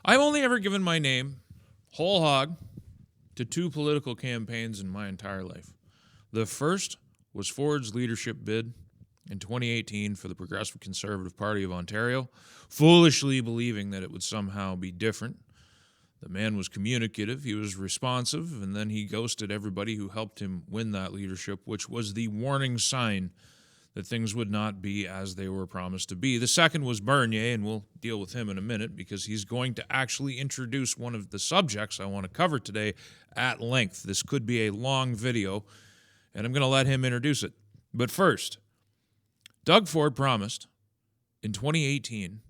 I've only ever given my name, whole hog, to two political campaigns in my entire life. The first was Ford's leadership bid in 2018 for the Progressive Conservative Party of Ontario, foolishly believing that it would somehow be different. The man was communicative, he was responsive, and then he ghosted everybody who helped him win that leadership, which was the warning sign that things would not be as they were promised to be. The second was Bernier, and we'll deal with him in a minute because he's going to actually introduce one of the subjects I want to cover today at length. This could be a long video, and I'm going to let him introduce it. But first, Doug Ford promised in 2018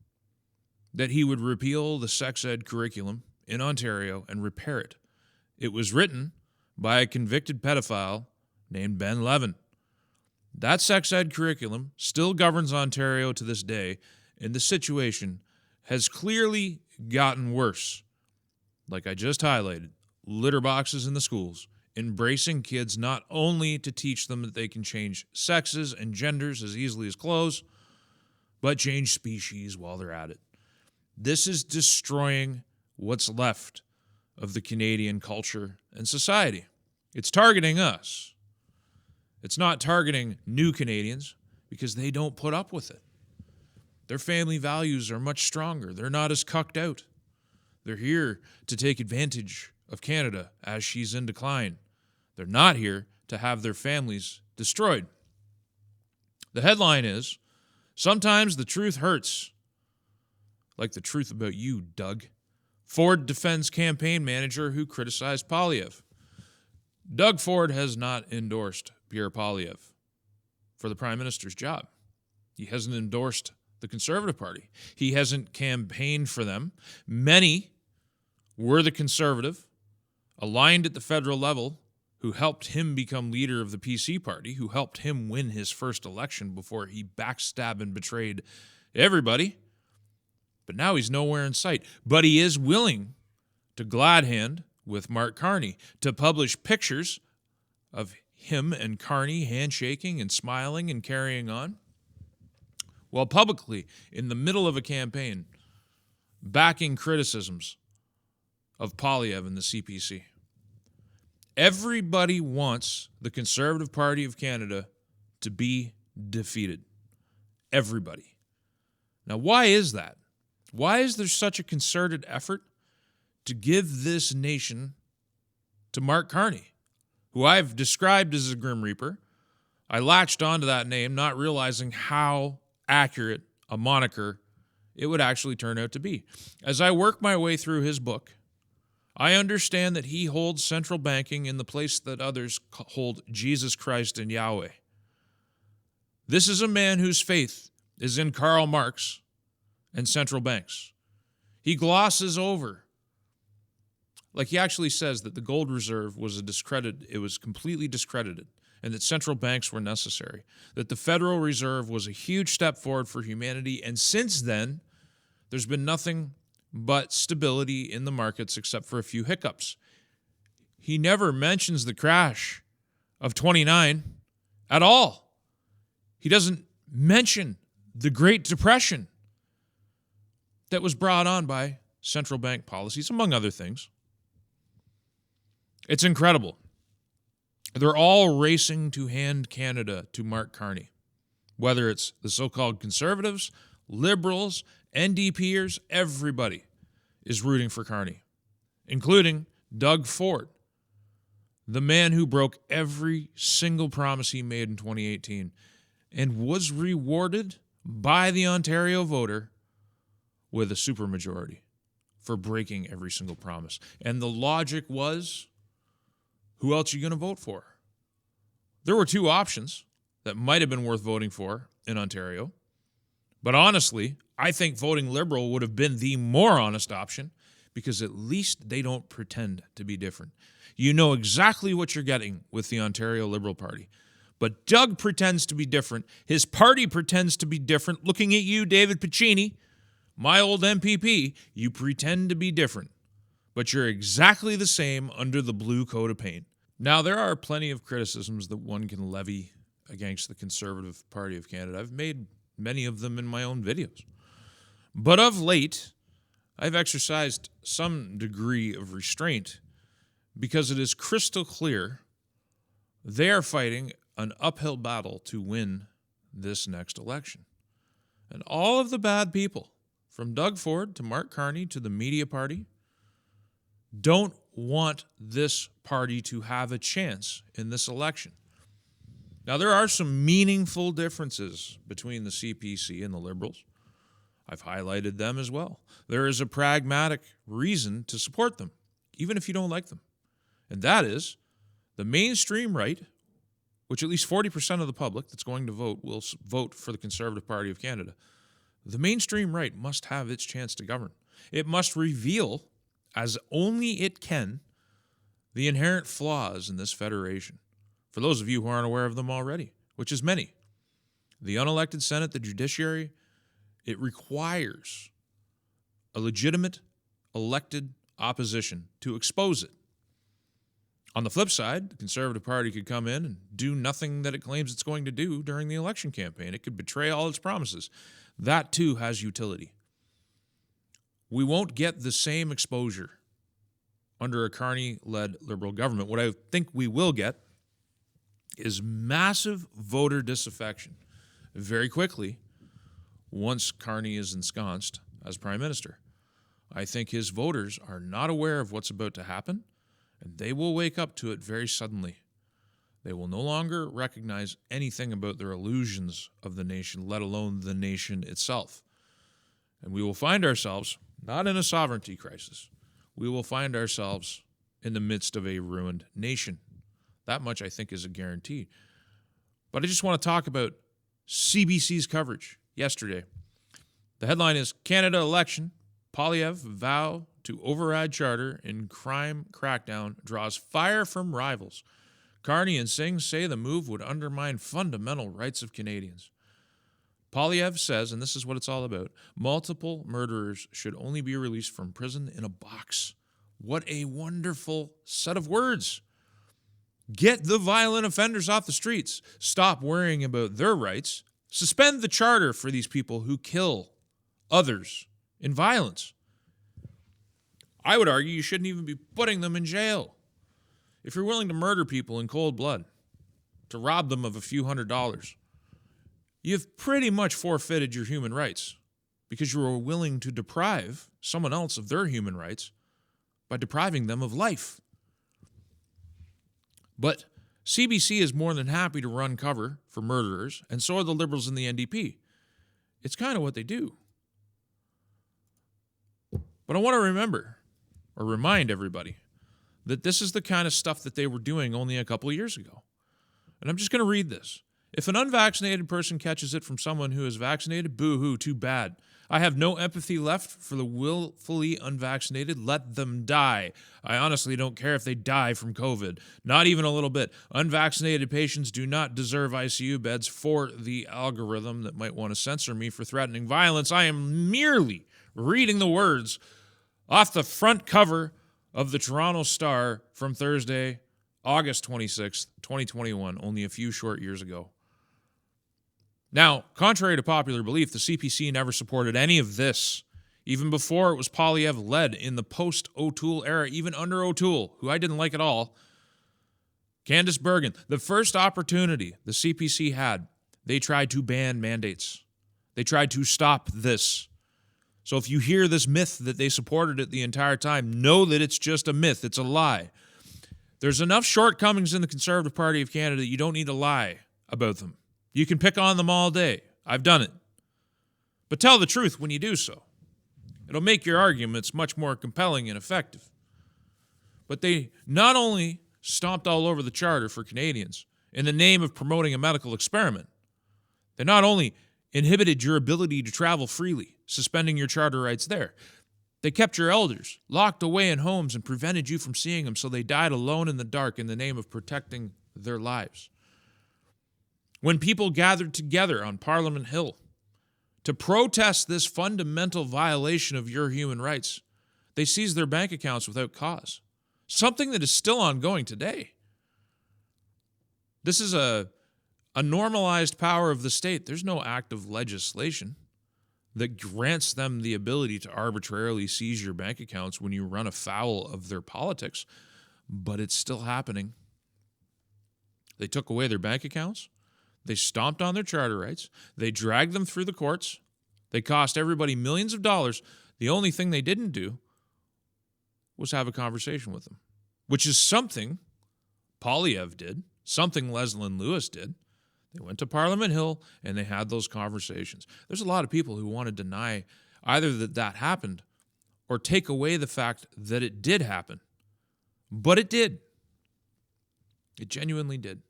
that he would repeal the sex ed curriculum in Ontario and repair it. It was written by a convicted pedophile named Ben Levin. That sex ed curriculum still governs Ontario to this day, and the situation has clearly gotten worse. Like I just highlighted, litter boxes in the schools, embracing kids not only to teach them that they can change sexes and genders as easily as clothes, but change species while they're at it. This is destroying what's left of the Canadian culture and society. It's targeting us. It's not targeting new Canadians because they don't put up with it. Their family values are much stronger. They're not as cucked out. They're here to take advantage of Canada as she's in decline. They're not here to have their families destroyed. The headline is, "Sometimes the truth hurts." Like the truth about you, Doug. Ford defends campaign manager who criticized Poilievre. Doug Ford has not endorsed Pierre Poilievre for the Prime Minister's job. He hasn't endorsed the Conservative Party. He hasn't campaigned for them. Many were the Conservative, aligned at the federal level, who helped him become leader of the PC Party, who helped him win his first election before he backstabbed and betrayed everybody. But now he's nowhere in sight. But he is willing to glad hand with Mark Carney to publish pictures of him and Carney handshaking and smiling and carrying on, while publicly, in the middle of a campaign, backing criticisms of Poilievre and the CPC. Everybody wants the Conservative Party of Canada to be defeated. Everybody. Now, why is that? Why is there such a concerted effort to give this nation to Mark Carney, who I've described as a Grim Reaper? I latched onto that name, not realizing how accurate a moniker it would actually turn out to be. As I work my way through his book, I understand that he holds central banking in the place that others hold Jesus Christ and Yahweh. This is a man whose faith is in Karl Marx and central banks. He glosses over, like he actually says that the gold reserve was it was completely discredited, and that central banks were necessary, that the Federal Reserve was a huge step forward for humanity, and since then, there's been nothing but stability in the markets except for a few hiccups. He never mentions the crash of 29 at all. He doesn't mention the Great Depression that was brought on by central bank policies, among other things. It's incredible. They're all racing to hand Canada to Mark Carney, whether it's the so-called Conservatives, Liberals, NDPers, everybody is rooting for Carney, including Doug Ford, the man who broke every single promise he made in 2018 and was rewarded by the Ontario voter with a supermajority for breaking every single promise. And the logic was, who else are you going to vote for? There were two options that might have been worth voting for in Ontario. But honestly, I think voting Liberal would have been the more honest option because at least they don't pretend to be different. You know exactly what you're getting with the Ontario Liberal Party. But Doug pretends to be different. His party pretends to be different. Looking at you, David Piccini, my old MPP, you pretend to be different. But you're exactly the same under the blue coat of paint. Now, there are plenty of criticisms that one can levy against the Conservative Party of Canada. I've made many of them in my own videos. But of late, I've exercised some degree of restraint because it is crystal clear they are fighting an uphill battle to win this next election. And all of the bad people, from Doug Ford to Mark Carney to the media party, don't want this party to have a chance in this election. Now, there are some meaningful differences between the CPC and the Liberals. I've highlighted them as well. There is a pragmatic reason to support them, even if you don't like them. And that is the mainstream right, which at least 40% of the public that's going to vote will vote for the Conservative Party of Canada. The mainstream right must have its chance to govern. It must reveal, as only it can, the inherent flaws in this federation. For those of you who aren't aware of them already, which is many. The unelected Senate, the judiciary, it requires a legitimate elected opposition to expose it. On the flip side, the Conservative Party could come in and do nothing that it claims it's going to do during the election campaign. It could betray all its promises. That, too, has utility. We won't get the same exposure under a Carney-led Liberal government. What I think we will get is massive voter disaffection very quickly once Carney is ensconced as Prime Minister. I think his voters are not aware of what's about to happen, and they will wake up to it very suddenly. They will no longer recognize anything about their illusions of the nation, let alone the nation itself. And we will find ourselves not in a sovereignty crisis. We will find ourselves in the midst of a ruined nation. That much, I think, is a guarantee. But I just want to talk about CBC's coverage yesterday. The headline is, Canada election, Poilievre vow to override charter in crime crackdown draws fire from rivals. Carney and Singh say the move would undermine fundamental rights of Canadians. Poilievre says, and this is what it's all about, multiple murderers should only be released from prison in a box. What a wonderful set of words. Get the violent offenders off the streets. Stop worrying about their rights. Suspend the charter for these people who kill others in violence. I would argue you shouldn't even be putting them in jail. If you're willing to murder people in cold blood, to rob them of a few $100s, you've pretty much forfeited your human rights because you were willing to deprive someone else of their human rights by depriving them of life. But CBC is more than happy to run cover for murderers, and so are the Liberals and the NDP. It's kind of what they do. But I want to remind everybody that this is the kind of stuff that they were doing only a couple of years ago. And I'm just going to read this. If an unvaccinated person catches it from someone who is vaccinated, boo-hoo, too bad. I have no empathy left for the willfully unvaccinated. Let them die. I honestly don't care if they die from COVID. Not even a little bit. Unvaccinated patients do not deserve ICU beds for the algorithm that might want to censor me for threatening violence. I am merely reading the words off the front cover of the Toronto Star from Thursday, August 26th, 2021, only a few short years ago. Now, contrary to popular belief, the CPC never supported any of this, even before it was Poilievre-led in the post-O'Toole era, even under O'Toole, who I didn't like at all. Candice Bergen, the first opportunity the CPC had, they tried to ban mandates. They tried to stop this. So if you hear this myth that they supported it the entire time, know that it's just a myth. It's a lie. There's enough shortcomings in the Conservative Party of Canada that you don't need to lie about them. You can pick on them all day. I've done it. But tell the truth when you do so. It'll make your arguments much more compelling and effective. But they not only stomped all over the charter for Canadians in the name of promoting a medical experiment, they not only inhibited your ability to travel freely, suspending your charter rights there, they kept your elders locked away in homes and prevented you from seeing them, so they died alone in the dark in the name of protecting their lives. When people gathered together on Parliament Hill to protest this fundamental violation of your human rights, they seized their bank accounts without cause, something that is still ongoing today. This is a normalized power of the state. There's no act of legislation that grants them the ability to arbitrarily seize your bank accounts when you run afoul of their politics, but it's still happening. They took away their bank accounts. They stomped on their charter rights. They dragged them through the courts. They cost everybody millions of dollars. The only thing they didn't do was have a conversation with them, which is something Poilievre did, something Leslyn Lewis did. They went to Parliament Hill and they had those conversations. There's a lot of people who want to deny either that happened or take away the fact that it did happen. But it did. It genuinely did.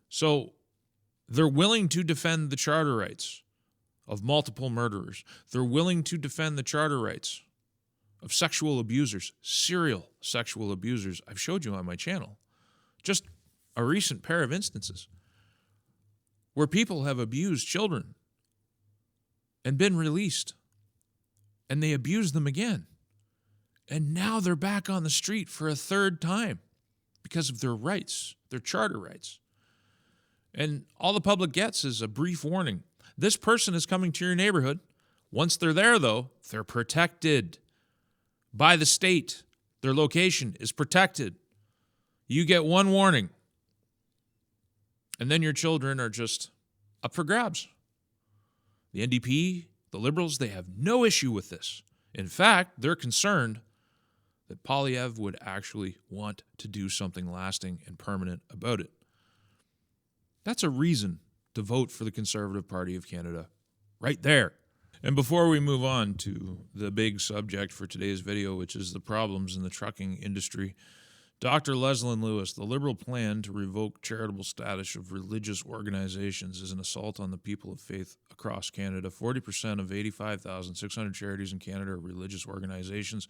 So they're willing to defend the charter rights of multiple murderers. They're willing to defend the charter rights of sexual abusers, serial sexual abusers. I've showed you on my channel just a recent pair of instances where people have abused children and been released, and they abuse them again. And now they're back on the street for a third time because of their rights, their charter rights. And all the public gets is a brief warning. This person is coming to your neighborhood. Once they're there, though, they're protected by the state. Their location is protected. You get one warning, and then your children are just up for grabs. The NDP, the Liberals, they have no issue with this. In fact, they're concerned that Poilievre would actually want to do something lasting and permanent about it. That's a reason to vote for the Conservative Party of Canada, right there. And before we move on to the big subject for today's video, which is the problems in the trucking industry, Dr. Leslyn Lewis, the Liberal plan to revoke charitable status of religious organizations is an assault on the people of faith across Canada. 40% of 85,600 charities in Canada are religious organizations.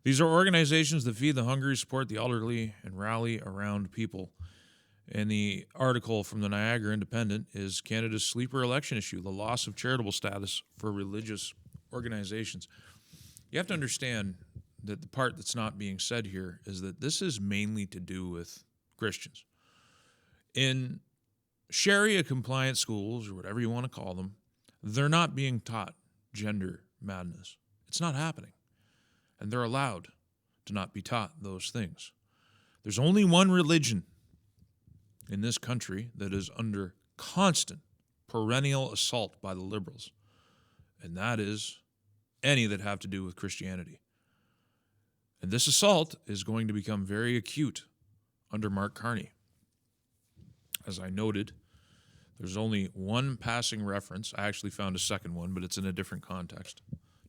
These are organizations that feed the hungry, support the elderly, and rally around people. And the article from the Niagara Independent is Canada's sleeper election issue, the loss of charitable status for religious organizations. You have to understand that the part that's not being said here is that this is mainly to do with Christians. In Sharia-compliant schools, or whatever you want to call them, they're not being taught gender madness. It's not happening. And they're allowed to not be taught those things. There's only one religion in this country that is under constant, perennial assault by the Liberals, and that is any that have to do with Christianity. And this assault is going to become very acute under Mark Carney. As I noted, there's only one passing reference. I actually found a second one, but it's in a different context.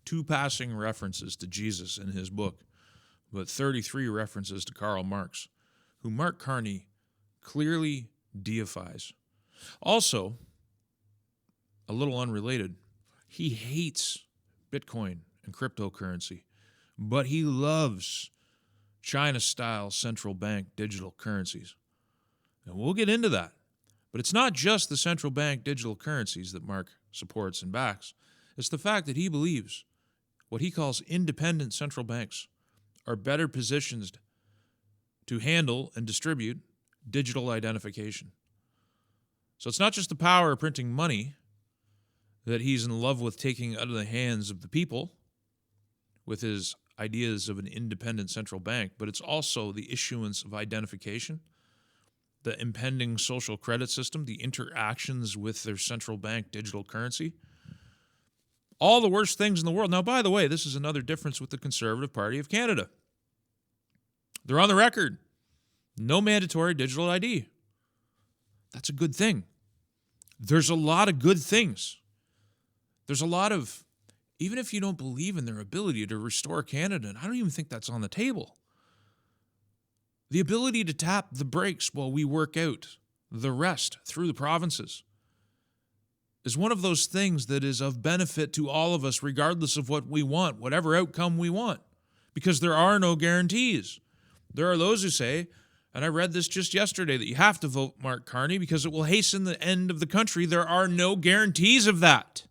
2 passing references to Jesus in his book, but 33 references to Karl Marx, who Mark Carney clearly deifies. Also, a little unrelated, he hates Bitcoin and cryptocurrency, but he loves China-style central bank digital currencies. And we'll get into that. But it's not just the central bank digital currencies that Mark supports and backs. It's the fact that he believes what he calls independent central banks are better positioned to handle and distribute digital identification. So it's not just the power of printing money that he's in love with taking out of the hands of the people with his ideas of an independent central bank, but it's also the issuance of identification, the impending social credit system, the interactions with their central bank digital currency. All the worst things in the world. Now, by the way, this is another difference with the Conservative Party of Canada. They're on the record. No mandatory digital ID. That's a good thing. There's a lot of good things. There's a lot of, even if you don't believe in their ability to restore Canada, and I don't even think that's on the table, the ability to tap the brakes while we work out the rest through the provinces is one of those things that is of benefit to all of us, regardless of what we want, whatever outcome we want, because there are no guarantees. There are those who say, and I read this just yesterday, that you have to vote Mark Carney because it will hasten the end of the country. There are no guarantees of that.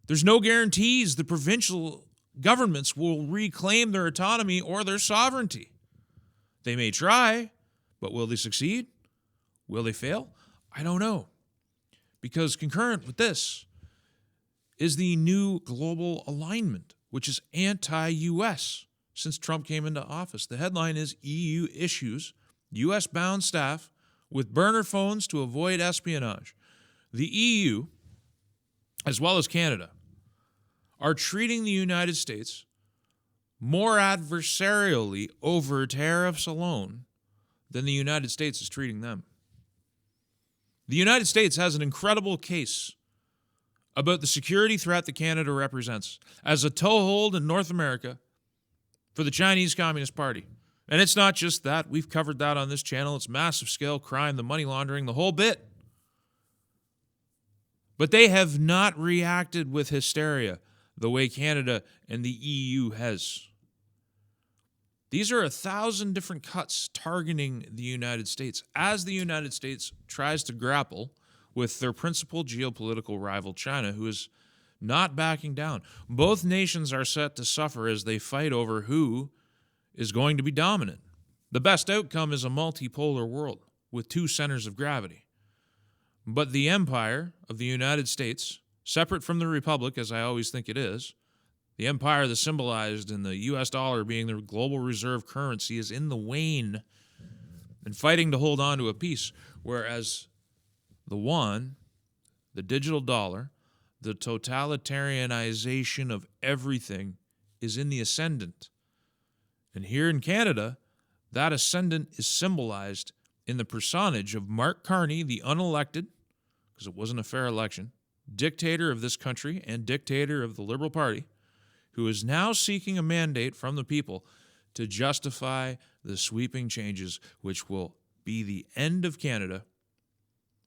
There's no guarantees the provincial governments will reclaim their autonomy or their sovereignty. They may try, but will they succeed? Will they fail? I don't know. Because concurrent with this is the new global alignment, which is anti-U.S. since Trump came into office. The headline is EU issues U.S.-bound staff with burner phones to avoid espionage. The EU, as well as Canada, are treating the United States more adversarially over tariffs alone than the United States is treating them. The United States has an incredible case about the security threat that Canada represents as a toehold in North America for the Chinese Communist Party. And it's not just that. We've covered that on this channel. It's massive scale crime, the money laundering, the whole bit. But they have not reacted with hysteria the way Canada and the EU has. These are 1,000 different cuts targeting the United States as the United States tries to grapple with their principal geopolitical rival, China, who is not backing down. Both nations are set to suffer as they fight over who is going to be dominant. The best outcome is a multipolar world with two centers of gravity. But the empire of the United States, separate from the republic, as I always think it is, the empire that's symbolized in the U.S. dollar being the global reserve currency, is in the wane and fighting to hold on to a peace, whereas the yuan, the digital dollar, the totalitarianization of everything is in the ascendant. And here in Canada, that ascendant is symbolized in the personage of Mark Carney, the unelected, because it wasn't a fair election, dictator of this country and dictator of the Liberal Party, who is now seeking a mandate from the people to justify the sweeping changes which will be the end of Canada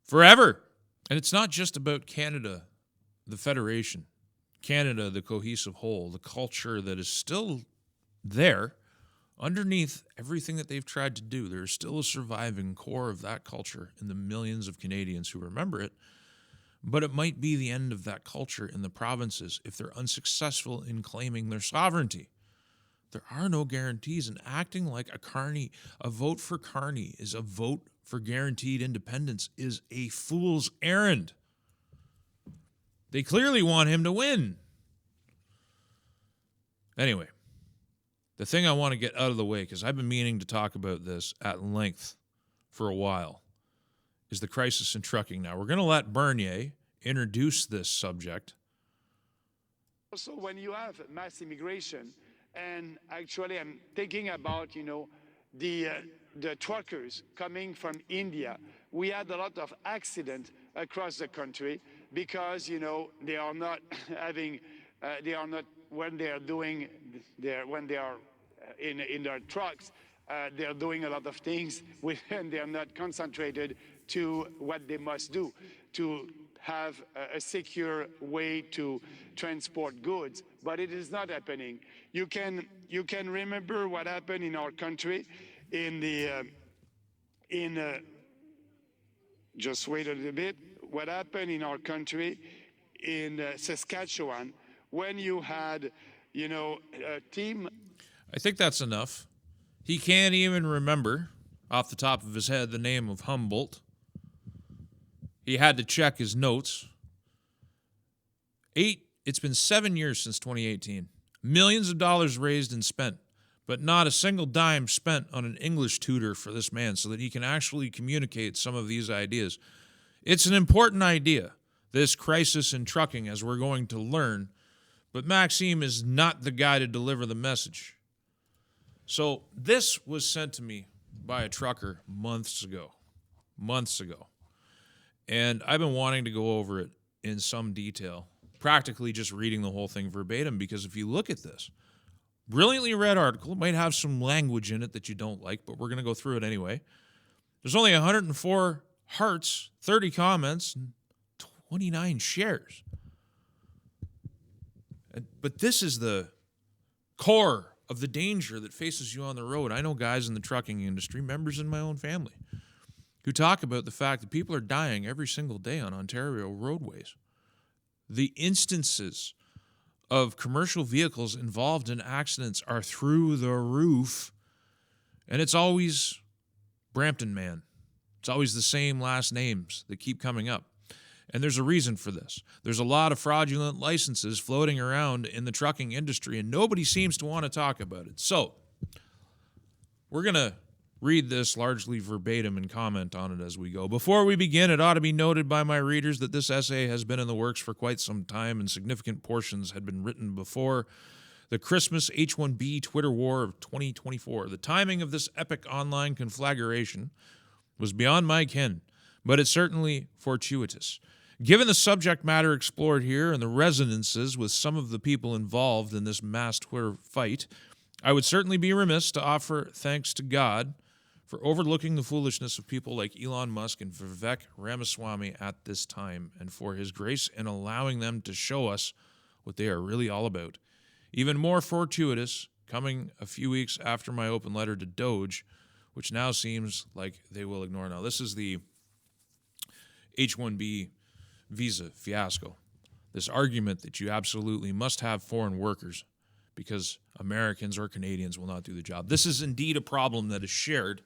forever. And it's not just about Canada, the federation, Canada, the cohesive whole, the culture that is still there underneath everything that they've tried to do. There's still a surviving core of that culture in the millions of Canadians who remember it. But it might be the end of that culture in the provinces if they're unsuccessful in claiming their sovereignty. There are no guarantees, and acting like a vote for Carney is a vote for guaranteed independence is a fool's errand. They clearly want him to win. Anyway, the thing I want to get out of the way, because I've been meaning to talk about this at length for a while, is the crisis in trucking. Now, we're going to let Bernier introduce this subject. Also, when you have mass immigration, and actually I'm thinking about, the truckers coming from India. We had a lot of accidents across the country because, they are not having, when they are in their trucks, they're doing a lot of things and they're not concentrated to what they must do to have a secure way to transport goods, but it is not happening. You can remember what happened in our country just wait a little bit. What happened in our country in Saskatchewan when you had, a team. I think that's enough. He can't even remember off the top of his head the name of Humboldt. He had to check his notes. It's been 7 years since 2018. Millions of dollars raised and spent, but not a single dime spent on an English tutor for this man so that he can actually communicate some of these ideas. It's an important idea, this crisis in trucking, as we're going to learn, but Maxime is not the guy to deliver the message. So this was sent to me by a trucker months ago. And I've been wanting to go over it in some detail, practically just reading the whole thing verbatim, because if you look at this, brilliantly read article, it might have some language in it that you don't like, but we're going to go through it anyway. There's only 104 hearts, 30 comments, and 29 shares. But this is the core of the danger that faces you on the road. I know guys in the trucking industry, members in my own family, who talk about the fact that people are dying every single day on Ontario roadways. The instances of commercial vehicles involved in accidents are through the roof, and it's always Brampton Men. It's always the same last names that keep coming up. And there's a reason for this. There's a lot of fraudulent licenses floating around in the trucking industry, and nobody seems to want to talk about it. So, we're going to read this largely verbatim and comment on it as we go. Before we begin, it ought to be noted by my readers that this essay has been in the works for quite some time, and significant portions had been written before the Christmas H-1B Twitter war of 2024. The timing of this epic online conflagration was beyond my ken, but it's certainly fortuitous. Given the subject matter explored here and the resonances with some of the people involved in this mass Twitter fight, I would certainly be remiss to offer thanks to God for overlooking the foolishness of people like Elon Musk and Vivek Ramaswamy at this time, and for his grace in allowing them to show us what they are really all about. Even more fortuitous, coming a few weeks after my open letter to Doge, which now seems like they will ignore. Now, this is the H-1B visa fiasco. This argument that you absolutely must have foreign workers because Americans or Canadians will not do the job. This is indeed a problem that is shared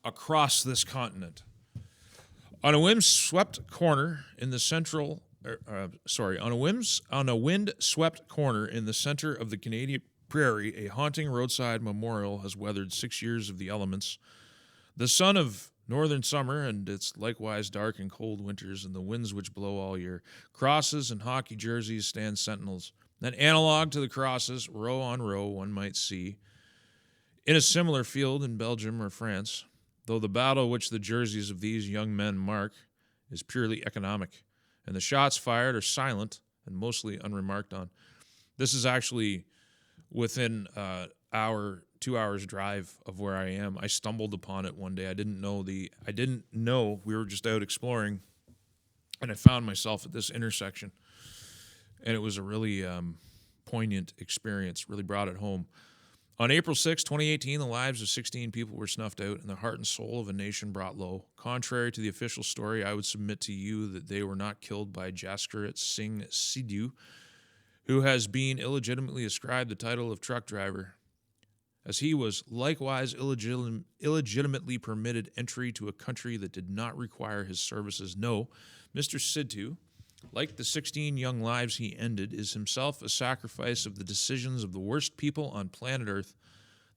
across this continent. On a wind-swept corner in the wind-swept corner in the center of the Canadian prairie, a haunting roadside memorial has weathered 6 years of the elements, the sun of northern summer and its likewise dark and cold winters, and the winds which blow all year. Crosses and hockey jerseys stand sentinels. Then, analog to the crosses, row on row, one might see, in a similar field in Belgium or France, though the battle which the jerseys of these young men mark is purely economic, and the shots fired are silent and mostly unremarked on. This is actually within 2 hours drive of where I am. I stumbled upon it one day. I didn't know we were just out exploring, and I found myself at this intersection, and it was a really poignant experience. Really brought it home. On April 6, 2018, the lives of 16 people were snuffed out and the heart and soul of a nation brought low. Contrary to the official story, I would submit to you that they were not killed by Jaskirat Singh Sidhu, who has been illegitimately ascribed the title of truck driver, as he was likewise illegitimately permitted entry to a country that did not require his services. No, Mr. Sidhu, like the 16 young lives he ended, is himself a sacrifice of the decisions of the worst people on planet Earth,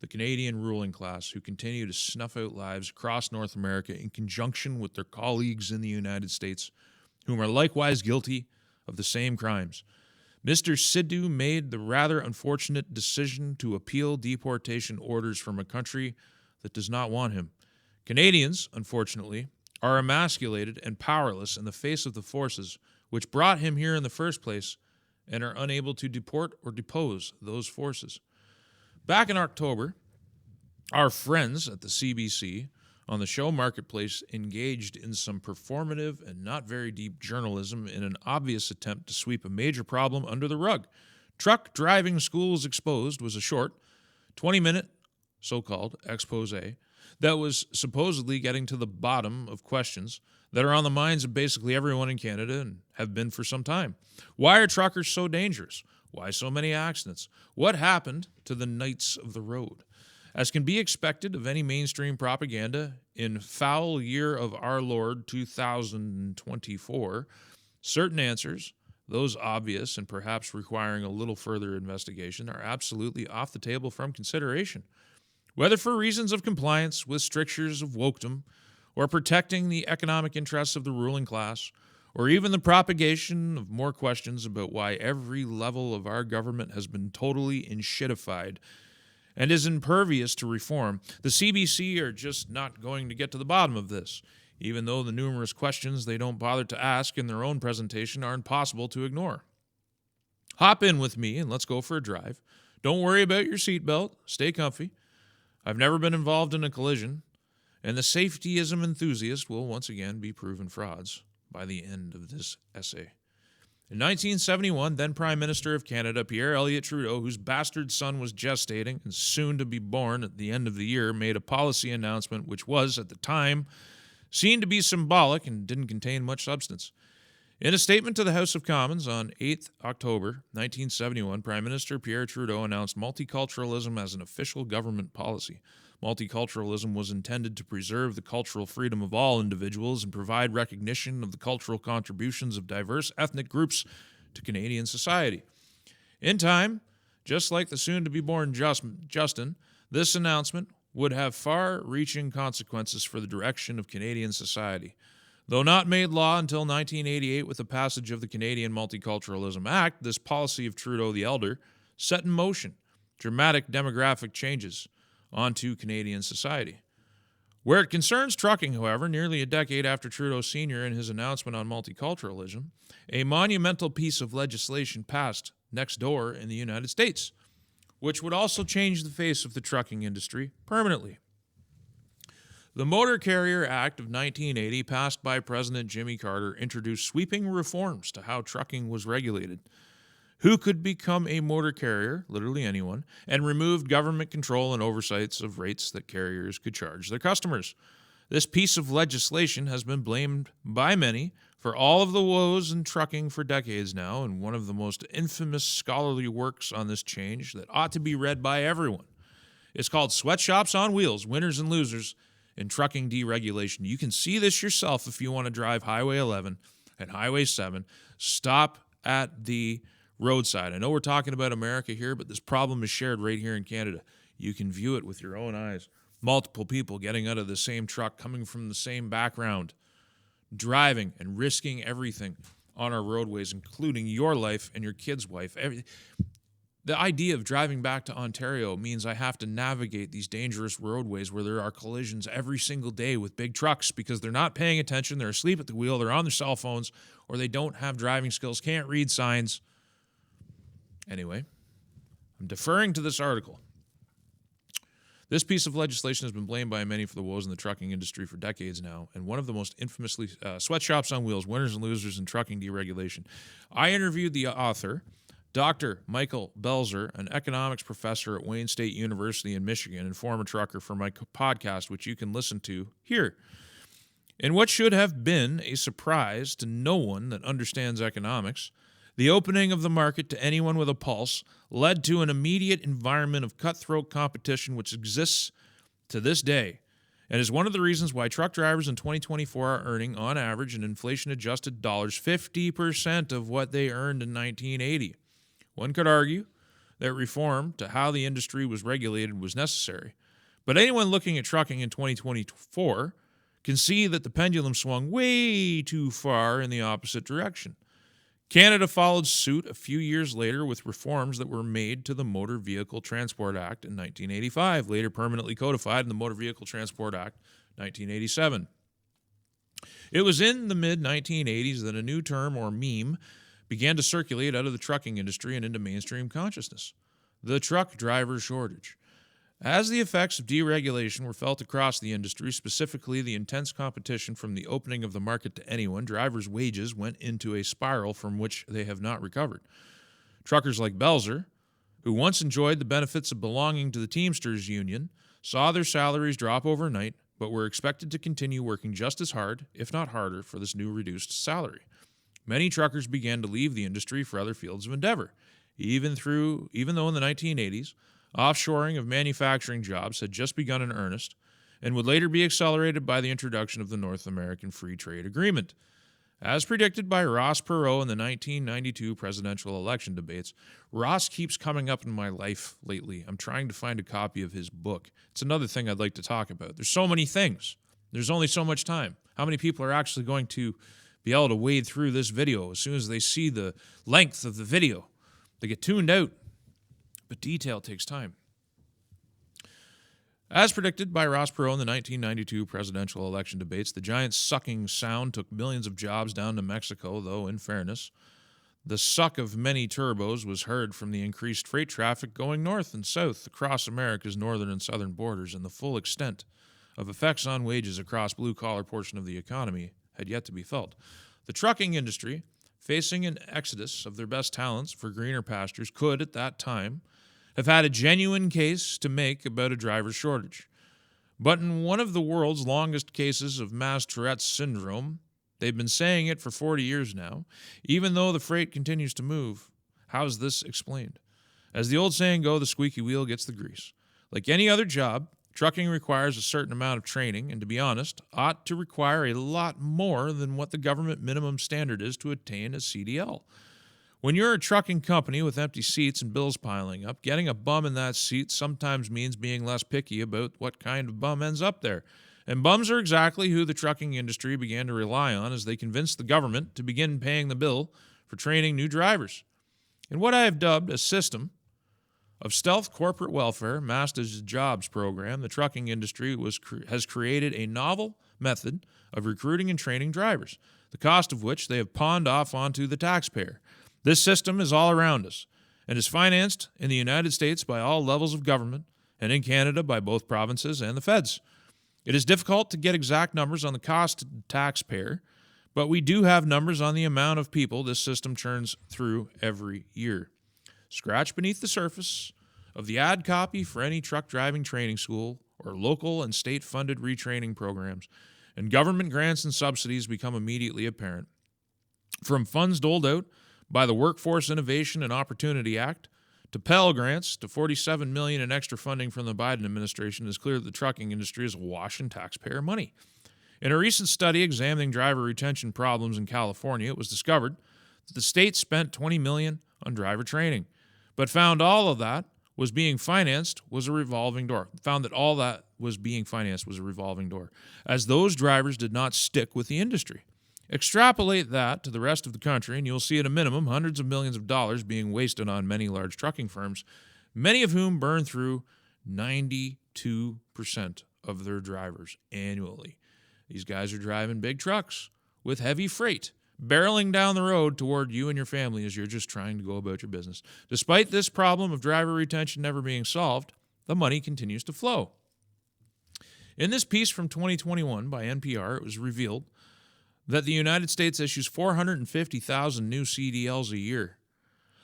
the Canadian ruling class, who continue to snuff out lives across North America in conjunction with their colleagues in the United States, whom are likewise guilty of the same crimes. Mr. Sidhu made the rather unfortunate decision to appeal deportation orders from a country that does not want him. Canadians, unfortunately, are emasculated and powerless in the face of the forces which brought him here in the first place and are unable to deport or depose those forces. Back in October, our friends at the CBC on the show Marketplace engaged in some performative and not very deep journalism in an obvious attempt to sweep a major problem under the rug. Truck Driving Schools Exposed was a short, 20-minute, so-called expose that was supposedly getting to the bottom of questions that are on the minds of basically everyone in Canada and have been for some time. Why are truckers so dangerous? Why so many accidents? What happened to the knights of the road? As can be expected of any mainstream propaganda, in foul year of our Lord 2024, certain answers, those obvious and perhaps requiring a little further investigation, are absolutely off the table from consideration. Whether for reasons of compliance with strictures of wokedom, or protecting the economic interests of the ruling class, or even the propagation of more questions about why every level of our government has been totally enshittified and is impervious to reform, the CBC are just not going to get to the bottom of this, even though the numerous questions they don't bother to ask in their own presentation are impossible to ignore. Hop in with me and let's go for a drive. Don't worry about your seatbelt. Stay comfy. I've never been involved in a collision, and the safetyism enthusiast will once again be proven frauds by the end of this essay. In 1971, then Prime Minister of Canada, Pierre Elliott Trudeau, whose bastard son was gestating and soon to be born at the end of the year, made a policy announcement which was, at the time, seen to be symbolic and didn't contain much substance. In a statement to the House of Commons on 8 October 1971, Prime Minister Pierre Trudeau announced multiculturalism as an official government policy. Multiculturalism was intended to preserve the cultural freedom of all individuals and provide recognition of the cultural contributions of diverse ethnic groups to Canadian society. In time, just like the soon-to-be-born Justin, this announcement would have far-reaching consequences for the direction of Canadian society. Though not made law until 1988 with the passage of the Canadian Multiculturalism Act, this policy of Trudeau the Elder set in motion dramatic demographic changes onto Canadian society. Where it concerns trucking, however, nearly a decade after Trudeau Sr. and his announcement on multiculturalism, a monumental piece of legislation passed next door in the United States, which would also change the face of the trucking industry permanently. The Motor Carrier Act of 1980, passed by President Jimmy Carter, introduced sweeping reforms to how trucking was regulated, who could become a motor carrier, literally anyone, and removed government control and oversights of rates that carriers could charge their customers. This piece of legislation has been blamed by many for all of the woes in trucking for decades now, and one of the most infamous scholarly works on this change that ought to be read by everyone. It's called Sweatshops on Wheels, Winners and Losers in Trucking Deregulation. You can see this yourself if you want to drive Highway 11 and Highway 7. Stop at the roadside. I know we're talking about America here, but this problem is shared right here in Canada. You can view it with your own eyes. Multiple people getting out of the same truck, coming from the same background, driving and risking everything on our roadways, including your life and your kid's life. The idea of driving back to Ontario means I have to navigate these dangerous roadways where there are collisions every single day with big trucks because they're not paying attention, they're asleep at the wheel, they're on their cell phones, or they don't have driving skills, can't read signs. Anyway, I'm deferring to this article. This piece of legislation has been blamed by many for the woes in the trucking industry for decades now, and one of the most infamously Sweatshops on Wheels, Winners and Losers in Trucking Deregulation. I interviewed the author, Dr. Michael Belzer, an economics professor at Wayne State University in Michigan and former trucker, for my podcast, which you can listen to here. In what should have been a surprise to no one that understands economics, the opening of the market to anyone with a pulse led to an immediate environment of cutthroat competition which exists to this day and is one of the reasons why truck drivers in 2024 are earning, on average, in inflation-adjusted dollars, 50% of what they earned in 1980. One could argue that reform to how the industry was regulated was necessary, but anyone looking at trucking in 2024 can see that the pendulum swung way too far in the opposite direction. Canada followed suit a few years later with reforms that were made to the Motor Vehicle Transport Act in 1985, later permanently codified in the Motor Vehicle Transport Act 1987. It was in the mid-1980s that a new term, or meme, began to circulate out of the trucking industry and into mainstream consciousness: the truck driver shortage. As the effects of deregulation were felt across the industry, specifically the intense competition from the opening of the market to anyone, drivers' wages went into a spiral from which they have not recovered. Truckers like Belzer, who once enjoyed the benefits of belonging to the Teamsters Union, saw their salaries drop overnight, but were expected to continue working just as hard, if not harder, for this new reduced salary. Many truckers began to leave the industry for other fields of endeavor, even though in the 1980s, offshoring of manufacturing jobs had just begun in earnest and would later be accelerated by the introduction of the North American Free Trade Agreement. As predicted by Ross Perot in the 1992 presidential election debates, Ross keeps coming up in my life lately. I'm trying to find a copy of his book. It's another thing I'd like to talk about. There's so many things. There's only so much time. How many people are actually going to be able to wade through this video as soon as they see the length of the video? They get tuned out. But detail takes time. As predicted by Ross Perot in the 1992 presidential election debates, the giant sucking sound took millions of jobs down to Mexico, though, in fairness, the suck of many turbos was heard from the increased freight traffic going north and south across America's northern and southern borders, and the full extent of effects on wages across blue-collar portion of the economy had yet to be felt. The trucking industry, facing an exodus of their best talents for greener pastures, could, at that time, have had a genuine case to make about a driver shortage. But in one of the world's longest cases of mass Tourette's syndrome, They've been saying it for 40 years now, even though the freight continues to move. How's this explained? As the old saying goes, the squeaky wheel gets the grease. Like any other job, trucking requires a certain amount of training, and to be honest, ought to require a lot more than what the government minimum standard is to attain a CDL. When you're a trucking company with empty seats and bills piling up, getting a bum in that seat sometimes means being less picky about what kind of bum ends up there. And bums are exactly who the trucking industry began to rely on as they convinced the government to begin paying the bill for training new drivers. In what I have dubbed a system of stealth corporate welfare masked as a jobs program, the trucking industry has created a novel method of recruiting and training drivers, the cost of which they have pawned off onto the taxpayer. This system is all around us and is financed in the United States by all levels of government and in Canada by both provinces and the feds. It is difficult to get exact numbers on the cost to the taxpayer, but we do have numbers on the amount of people this system churns through every year. Scratch beneath the surface of the ad copy for any truck driving training school or local and state-funded retraining programs, and government grants and subsidies become immediately apparent. From funds doled out by the Workforce Innovation and Opportunity Act to Pell Grants to $47 million in extra funding from the Biden administration, it is clear that the trucking industry is awash in taxpayer money. In a recent study examining driver retention problems in California, it was discovered that the state spent $20 million on driver training, but found all of that was being financed was a revolving door. Found that all that was being financed was a revolving door, as those drivers did not stick with the industry. Extrapolate that to the rest of the country, and you'll see at a minimum hundreds of millions of dollars being wasted on many large trucking firms, many of whom burn through 92% of their drivers annually. These guys are driving big trucks with heavy freight, barreling down the road toward you and your family as you're just trying to go about your business. Despite this problem of driver retention never being solved, the money continues to flow. In this piece from 2021 by NPR, it was revealed that the United States issues 450,000 new CDLs a year.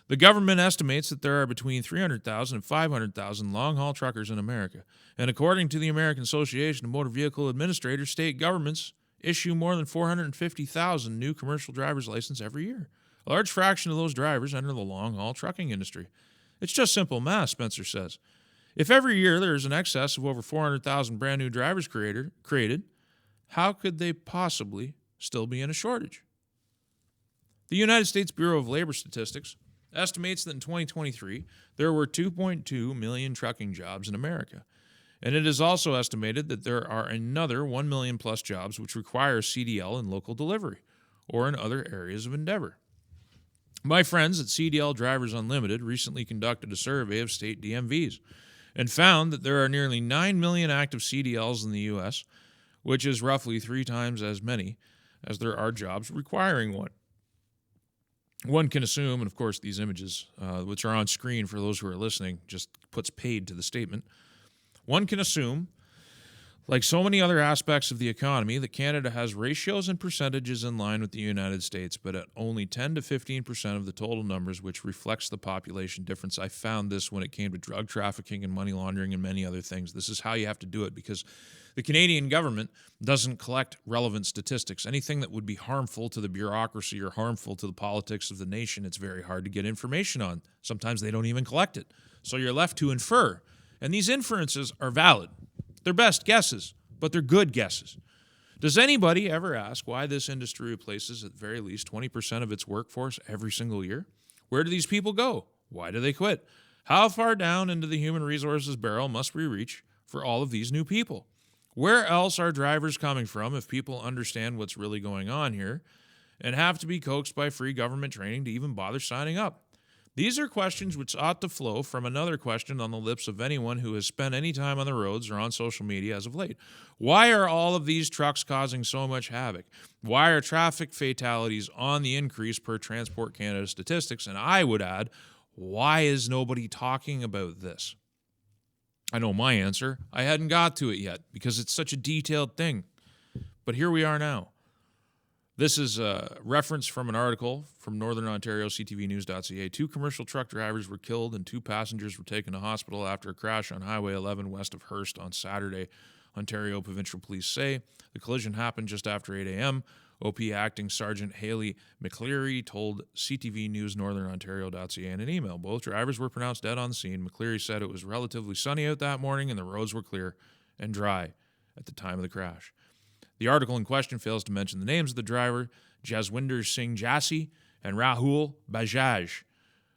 The government estimates that there are between 300,000 and 500,000 long-haul truckers in America. And according to the American Association of Motor Vehicle Administrators, state governments issue more than 450,000 new commercial driver's licenses every year. A large fraction of those drivers enter the long-haul trucking industry. It's just simple math, Spencer says. If every year there is an excess of over 400,000 brand new drivers created, how could they possibly still be in a shortage? The United States Bureau of Labor Statistics estimates that in 2023, there were 2.2 million trucking jobs in America. And it is also estimated that there are another 1 million plus jobs which require CDL in local delivery or in other areas of endeavor. My friends at CDL Drivers Unlimited recently conducted a survey of state DMVs and found that there are nearly 9 million active CDLs in the U.S., which is roughly 3 times as many as there are jobs requiring one. One can assume, and of course these images, which are on screen for those who are listening, just puts paid to the statement. One can assume, like so many other aspects of the economy, that Canada has ratios and percentages in line with the United States, but at only 10 to 15% of the total numbers, which reflects the population difference. I found this when it came to drug trafficking and money laundering and many other things. This is how you have to do it because the Canadian government doesn't collect relevant statistics. Anything that would be harmful to the bureaucracy or harmful to the politics of the nation, it's very hard to get information on. Sometimes they don't even collect it. So you're left to infer. And these inferences are valid. They're best guesses, but they're good guesses. Does anybody ever ask why this industry replaces at the very least 20% of its workforce every single year? Where do these people go? Why do they quit? How far down into the human resources barrel must we reach for all of these new people? Where else are drivers coming from if people understand what's really going on here and have to be coaxed by free government training to even bother signing up? These are questions which ought to flow from another question on the lips of anyone who has spent any time on the roads or on social media as of late. Why are all of these trucks causing so much havoc? Why are traffic fatalities on the increase per Transport Canada statistics? And I would add, why is nobody talking about this? I know my answer. I hadn't got to it yet because it's such a detailed thing. But here we are now. This is a reference from an article from Northern Ontario, ctvnews.ca. 2 commercial truck drivers were killed and 2 passengers were taken to hospital after a crash on Highway 11 west of Hearst on Saturday, Ontario Provincial Police say. The collision happened just after 8 a.m. OP Acting Sergeant Haley McCleary told CTV News Northern Ontario.ca in an email. Both drivers were pronounced dead on the scene. McCleary said it was relatively sunny out that morning and the roads were clear and dry at the time of the crash. The article in question fails to mention the names of the driver, Jaswinder Singh Jassi and Rahul Bajaj,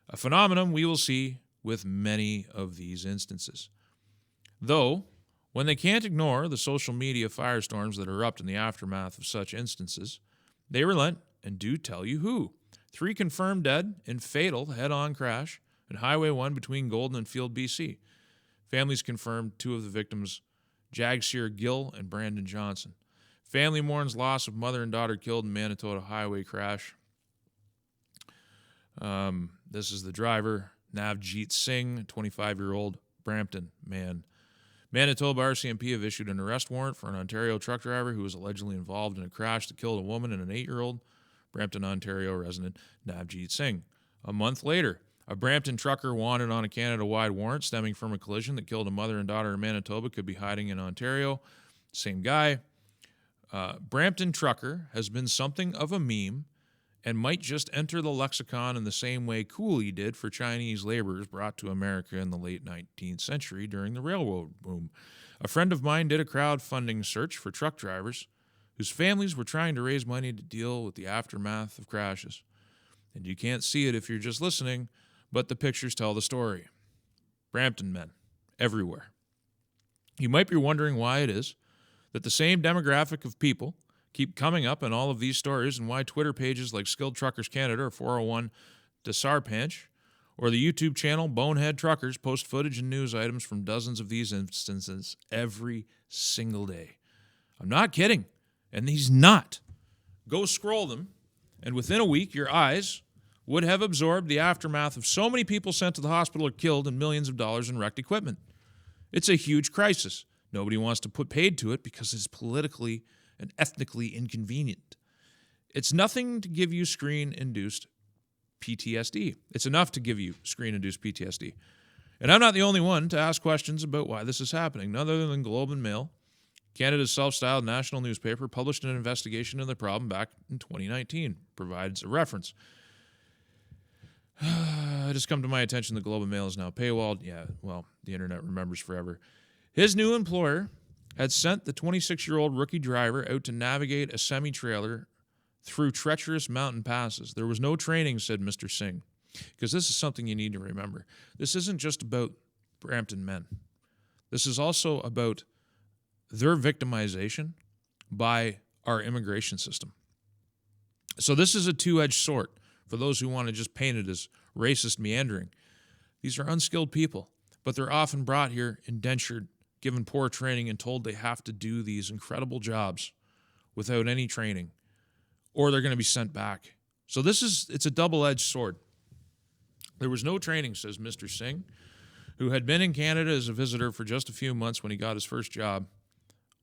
a phenomenon we will see with many of these instances. Though, when they can't ignore the social media firestorms that erupt in the aftermath of such instances, they relent and do tell you who. 3 confirmed dead in fatal head-on crash in Highway 1 between Golden and Field, BC. Families confirmed 2 of the victims, Jagsir Gill and Brandon Johnson. Family mourns loss of mother and daughter killed in Manitoba highway crash. This is the driver, Navjeet Singh, 25-year-old Brampton Man. Manitoba RCMP have issued an arrest warrant for an Ontario truck driver who was allegedly involved in a crash that killed a woman and an 8-year-old Brampton, Ontario resident, Navjeet Singh. A month later, a Brampton trucker wanted on a Canada-wide warrant stemming from a collision that killed a mother and daughter in Manitoba could be hiding in Ontario. Same guy. Brampton trucker has been something of a meme and might just enter the lexicon in the same way coolie did for Chinese laborers brought to America in the late 19th century during the railroad boom. A friend of mine did a crowdfunding search for truck drivers whose families were trying to raise money to deal with the aftermath of crashes. And you can't see it if you're just listening, but the pictures tell the story. Brampton men, everywhere. You might be wondering why it is that the same demographic of people keep coming up in all of these stories and why Twitter pages like Skilled Truckers Canada or 401 Desarpanch or the YouTube channel Bonehead Truckers post footage and news items from dozens of these instances every single day. I'm not kidding, and he's not. Go scroll them, and within a week, your eyes would have absorbed the aftermath of so many people sent to the hospital or killed and millions of dollars in wrecked equipment. It's a huge crisis. Nobody wants to put paid to it because it's politically and ethnically inconvenient. It's nothing to give you screen-induced PTSD. It's enough to give you screen-induced PTSD. And I'm not the only one to ask questions about why this is happening. None other than Globe and Mail, Canada's self-styled national newspaper, published an investigation into the problem back in 2019. Provides a reference. It has come to my attention the Globe and Mail is now paywalled. Yeah, well, the internet remembers forever. His new employer had sent the 26-year-old rookie driver out to navigate a semi-trailer through treacherous mountain passes. There was no training, said Mr. Singh, because this is something you need to remember. This isn't just about Brampton men. This is also about their victimization by our immigration system. So this is a two-edged sword for those who want to just paint it as racist meandering. These are unskilled people, but they're often brought here indentured, given poor training, and told they have to do these incredible jobs without any training, or they're going to be sent back. So it's a double-edged sword. There was no training, says Mr. Singh, who had been in Canada as a visitor for just a few months when he got his first job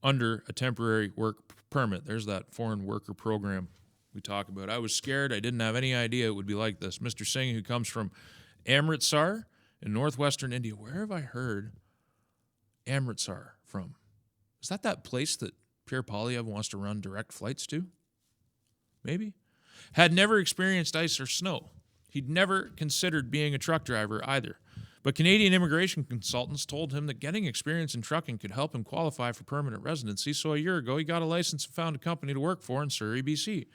under a temporary work permit. There's that foreign worker program we talk about. I was scared. I didn't have any idea it would be like this. Mr. Singh, who comes from Amritsar in northwestern India. Where have I heard Amritsar from? Is that place that Pierre Poilievre wants to run direct flights to? Maybe. Had never experienced ice or snow. He'd never considered being a truck driver either. But Canadian immigration consultants told him that getting experience in trucking could help him qualify for permanent residency, so a year ago he got a license and found a company to work for in Surrey, BC.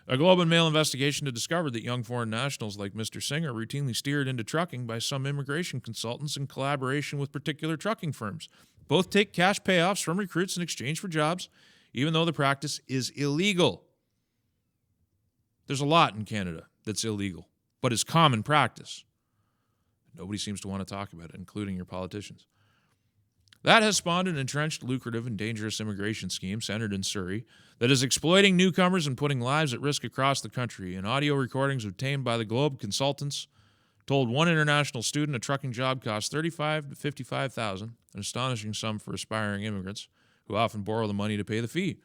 A Globe and Mail investigation had discovered that young foreign nationals like Mr. Singh are routinely steered into trucking by some immigration consultants in collaboration with particular trucking firms. Both take cash payoffs from recruits in exchange for jobs, even though the practice is illegal. There's a lot in Canada that's illegal, but it's common practice. Nobody seems to want to talk about it, including your politicians. That has spawned an entrenched, lucrative, and dangerous immigration scheme centered in Surrey that is exploiting newcomers and putting lives at risk across the country. In audio recordings obtained by the Globe, consultants told one international student a trucking job costs $35,000 to $55,000, an astonishing sum for aspiring immigrants who often borrow the money to pay the fee.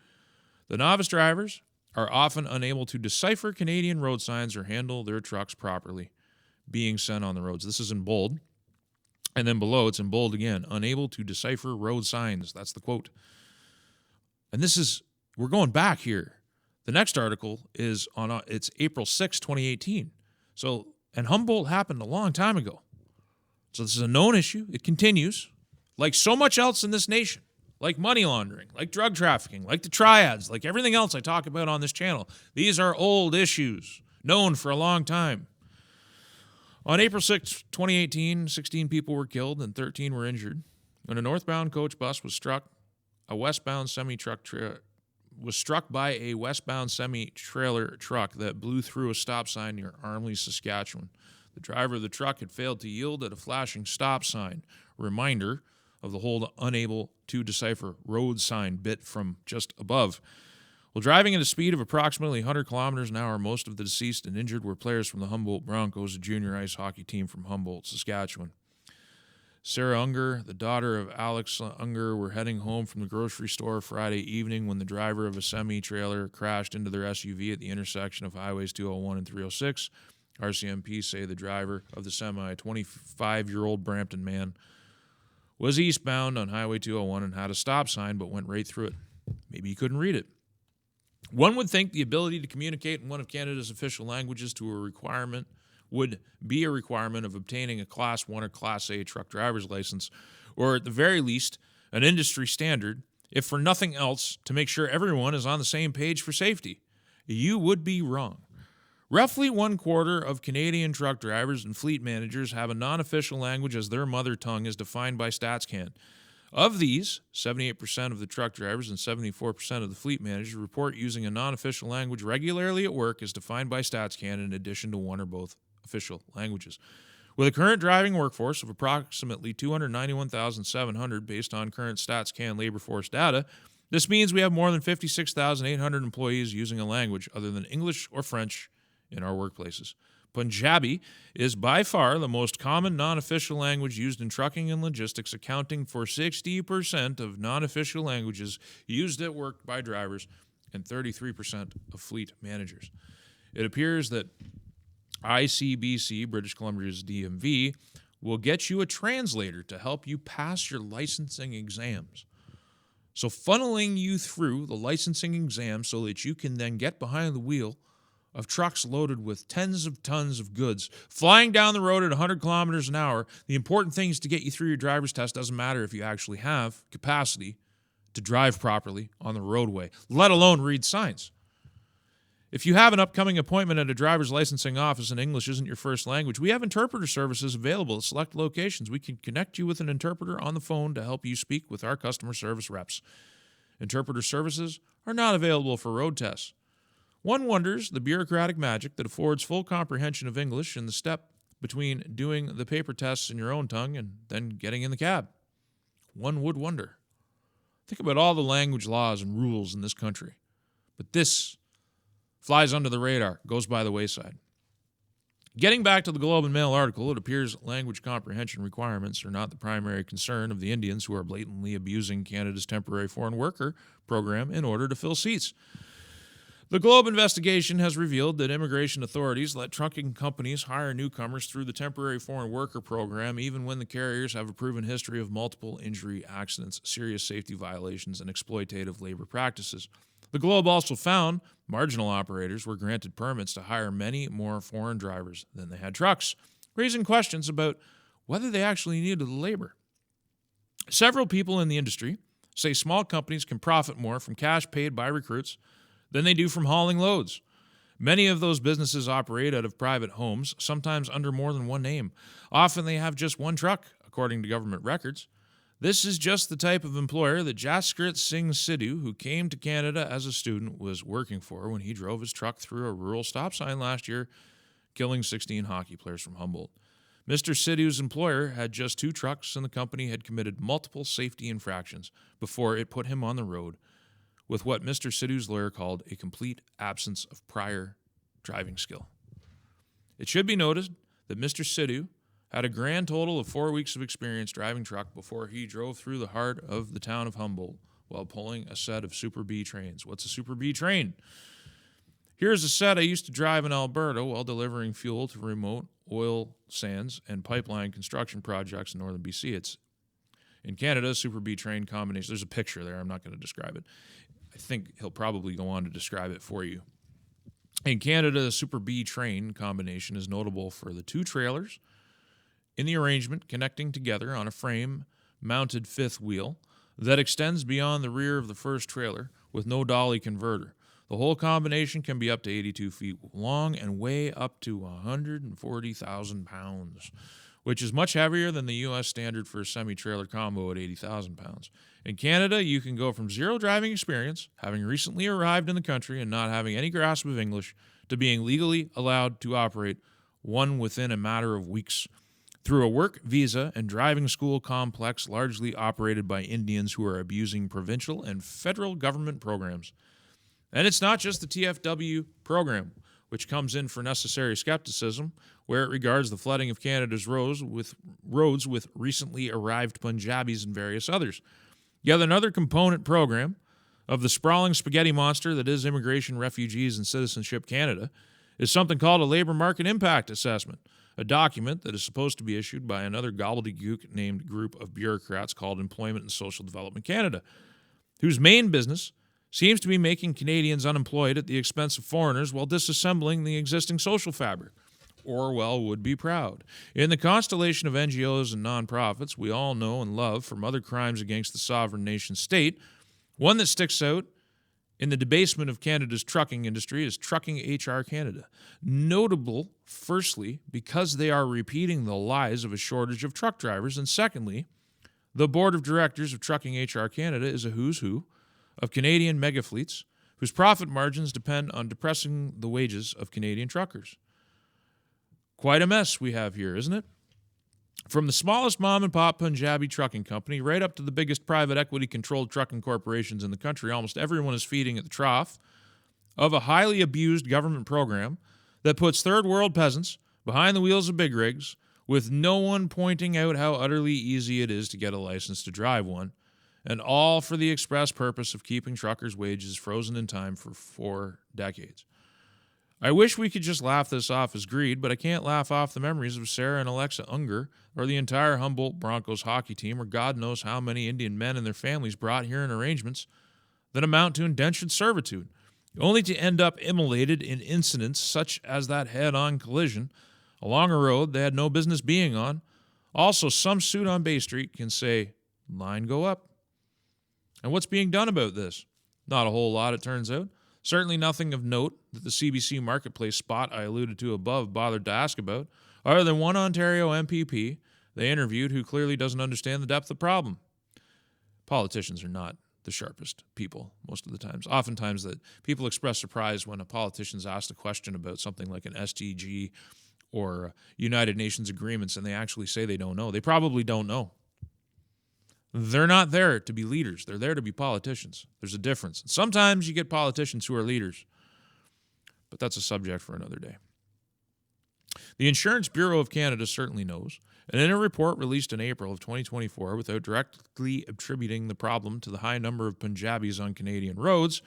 The novice drivers are often unable to decipher Canadian road signs or handle their trucks properly being sent on the roads. This is in bold. And then below, it's in bold again. Unable to decipher road signs. That's the quote. And we're going back here. The next article is on it's April 6, 2018. So, and Humboldt happened a long time ago. So this is a known issue. It continues, like so much else in this nation, like money laundering, like drug trafficking, like the triads, like everything else I talk about on this channel. These are old issues, known for a long time. On April 6, 2018, 16 people were killed and 13 were injured when a northbound coach bus was struck by a westbound semi-trailer truck that blew through a stop sign near Armley, Saskatchewan. The driver of the truck had failed to yield at a flashing stop sign, a reminder of the whole unable to decipher road sign bit from just above. While driving at a speed of approximately 100 kilometers an hour, most of the deceased and injured were players from the Humboldt Broncos, a junior ice hockey team from Humboldt, Saskatchewan. Sarah Unger, the daughter of Alex Unger, were heading home from the grocery store Friday evening when the driver of a semi-trailer crashed into their SUV at the intersection of Highways 201 and 306. RCMP say the driver of the semi, a 25-year-old Brampton man, was eastbound on Highway 201 and had a stop sign but went right through it. Maybe he couldn't read it. One would think the ability to communicate in one of Canada's official languages would be a requirement of obtaining a Class 1 or Class A truck driver's license, or at the very least, an industry standard, if for nothing else, to make sure everyone is on the same page for safety. You would be wrong. Roughly 1/4 of Canadian truck drivers and fleet managers have a non-official language as their mother tongue as defined by StatsCan. Of these, 78% of the truck drivers and 74% of the fleet managers report using a non-official language regularly at work as defined by StatsCan in addition to one or both official languages. With a current driving workforce of approximately 291,700 based on current StatsCan labor force data, this means we have more than 56,800 employees using a language other than English or French in our workplaces. Punjabi is by far the most common non-official language used in trucking and logistics, accounting for 60% of non-official languages used at work by drivers and 33% of fleet managers. It appears that ICBC, British Columbia's DMV, will get you a translator to help you pass your licensing exams. So funneling you through the licensing exam so that you can then get behind the wheel of trucks loaded with tens of tons of goods, flying down the road at 100 kilometers an hour. The important thing is to get you through your driver's test. Doesn't matter if you actually have capacity to drive properly on the roadway, let alone read signs. If you have an upcoming appointment at a driver's licensing office and English isn't your first language, we have interpreter services available at select locations. We can connect you with an interpreter on the phone to help you speak with our customer service reps. Interpreter services are not available for road tests. One wonders the bureaucratic magic that affords full comprehension of English in the step between doing the paper tests in your own tongue and then getting in the cab. One would wonder. Think about all the language laws and rules in this country. But this flies under the radar, goes by the wayside. Getting back to the Globe and Mail article, it appears language comprehension requirements are not the primary concern of the Indians who are blatantly abusing Canada's temporary foreign worker program in order to fill seats. The Globe investigation has revealed that immigration authorities let trucking companies hire newcomers through the temporary foreign worker program even when the carriers have a proven history of multiple injury accidents, serious safety violations, and exploitative labor practices. The Globe also found marginal operators were granted permits to hire many more foreign drivers than they had trucks, raising questions about whether they actually needed the labor. Several people in the industry say small companies can profit more from cash paid by recruits than they do from hauling loads. Many of those businesses operate out of private homes, sometimes under more than one name. Often they have just one truck, according to government records. This is just the type of employer that Jaskrit Singh Sidhu, who came to Canada as a student, was working for when he drove his truck through a rural stop sign last year, killing 16 hockey players from Humboldt. Mr. Sidhu's employer had just 2 trucks, and the company had committed multiple safety infractions before it put him on the road, with what Mr. Sidhu's lawyer called a complete absence of prior driving skill. It should be noted that Mr. Sidhu had a grand total of 4 weeks of experience driving truck before he drove through the heart of the town of Humboldt while pulling a set of Super B trains. What's a Super B train? Here's a set I used to drive in Alberta while delivering fuel to remote oil sands and pipeline construction projects in northern BC. It's in Canada, Super B train combination. There's a picture there. I'm not going to describe it. I think he'll probably go on to describe it for you. In Canada, the Super B train combination is notable for the 2 trailers in the arrangement connecting together on a frame-mounted fifth wheel that extends beyond the rear of the first trailer with no dolly converter. The whole combination can be up to 82 feet long and weigh up to 140,000 pounds, which is much heavier than the U.S. standard for a semi-trailer combo at 80,000 pounds. In Canada, you can go from zero driving experience, having recently arrived in the country and not having any grasp of English, to being legally allowed to operate one within a matter of weeks through a work visa and driving school complex largely operated by Indians who are abusing provincial and federal government programs. And it's not just the TFW program, which comes in for necessary skepticism, where it regards the flooding of Canada's roads with recently arrived Punjabis and various others. Yet another component program of the sprawling spaghetti monster that is Immigration, Refugees, and Citizenship Canada is something called a Labour Market Impact Assessment, a document that is supposed to be issued by another gobbledygook named group of bureaucrats called Employment and Social Development Canada, whose main business seems to be making Canadians unemployed at the expense of foreigners while disassembling the existing social fabric. Orwell would be proud. In the constellation of NGOs and nonprofits we all know and love from other crimes against the sovereign nation state, one that sticks out in the debasement of Canada's trucking industry is Trucking HR Canada. Notable, firstly, because they are repeating the lies of a shortage of truck drivers, and secondly, the board of directors of Trucking HR Canada is a who's who of Canadian megafleets whose profit margins depend on depressing the wages of Canadian truckers. Quite a mess we have here, isn't it? From the smallest mom-and-pop Punjabi trucking company right up to the biggest private equity-controlled trucking corporations in the country, almost everyone is feeding at the trough of a highly abused government program that puts third-world peasants behind the wheels of big rigs with no one pointing out how utterly easy it is to get a license to drive one, and all for the express purpose of keeping truckers' wages frozen in time for 4 decades. I wish we could just laugh this off as greed, but I can't laugh off the memories of Sarah and Alexa Unger or the entire Humboldt Broncos hockey team or God knows how many Indian men and their families brought here in arrangements that amount to indentured servitude, only to end up immolated in incidents such as that head-on collision along a road they had no business being on. Also, some suit on Bay Street can say, "Line go up." And what's being done about this? Not a whole lot, it turns out. Certainly nothing of note that the CBC Marketplace spot I alluded to above bothered to ask about, other than one Ontario MPP they interviewed who clearly doesn't understand the depth of the problem. Politicians are not the sharpest people most of the times. Oftentimes that people express surprise when a politician's asked a question about something like an SDG or United Nations agreements and they actually say they don't know. They probably don't know. They're not there to be leaders. They're there to be politicians. There's a difference. Sometimes you get politicians who are leaders, but that's a subject for another day. The Insurance Bureau of Canada certainly knows, and in a report released in April of 2024, without directly attributing the problem to the high number of Punjabis on Canadian roads,